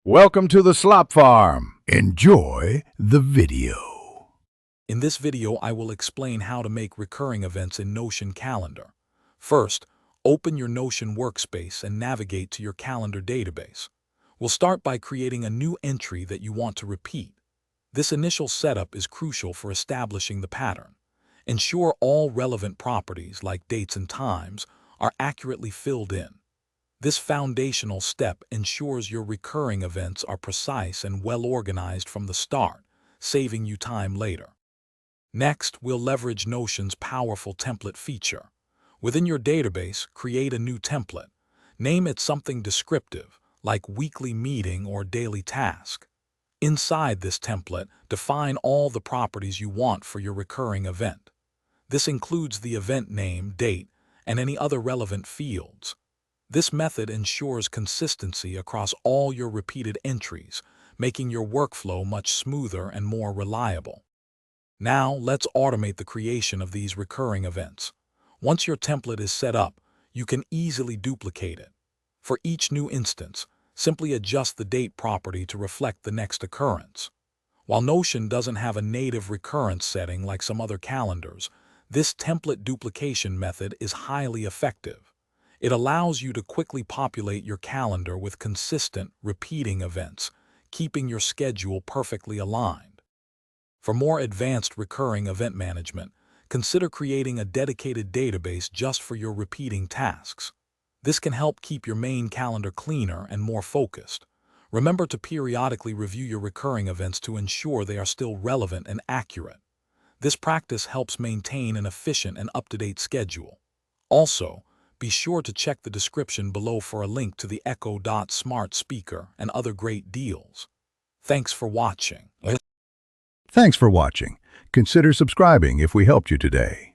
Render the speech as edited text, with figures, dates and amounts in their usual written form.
Welcome to the Slop Farm. Enjoy the video. In this video, I will explain how to make recurring events in Notion Calendar. First, open your Notion workspace and navigate to your calendar database. We'll start by creating a new entry that you want to repeat. This initial setup is crucial for establishing the pattern. Ensure all relevant properties, like dates and times, are accurately filled in. This foundational step ensures your recurring events are precise and well-organized from the start, saving you time later. Next, we'll leverage Notion's powerful template feature. Within your database, create a new template. Name it something descriptive, like weekly meeting or daily task. Inside this template, define all the properties you want for your recurring event. This includes the event name, date, and any other relevant fields. This method ensures consistency across all your repeated entries, making your workflow much smoother and more reliable. Now, let's automate the creation of these recurring events. Once your template is set up, you can easily duplicate it. For each new instance, simply adjust the date property to reflect the next occurrence. While Notion doesn't have a native recurrence setting like some other calendars, this template duplication method is highly effective. It allows you to quickly populate your calendar with consistent, repeating events, keeping your schedule perfectly aligned. For more advanced recurring event management, consider creating a dedicated database just for your repeating tasks. This can help keep your main calendar cleaner and more focused. Remember to periodically review your recurring events to ensure they are still relevant and accurate. This practice helps maintain an efficient and up-to-date schedule. Also, be sure to check the description below for a link to the Echo Dot smart speaker and other great deals. Thanks for watching. Thanks for watching. Consider subscribing if we helped you today.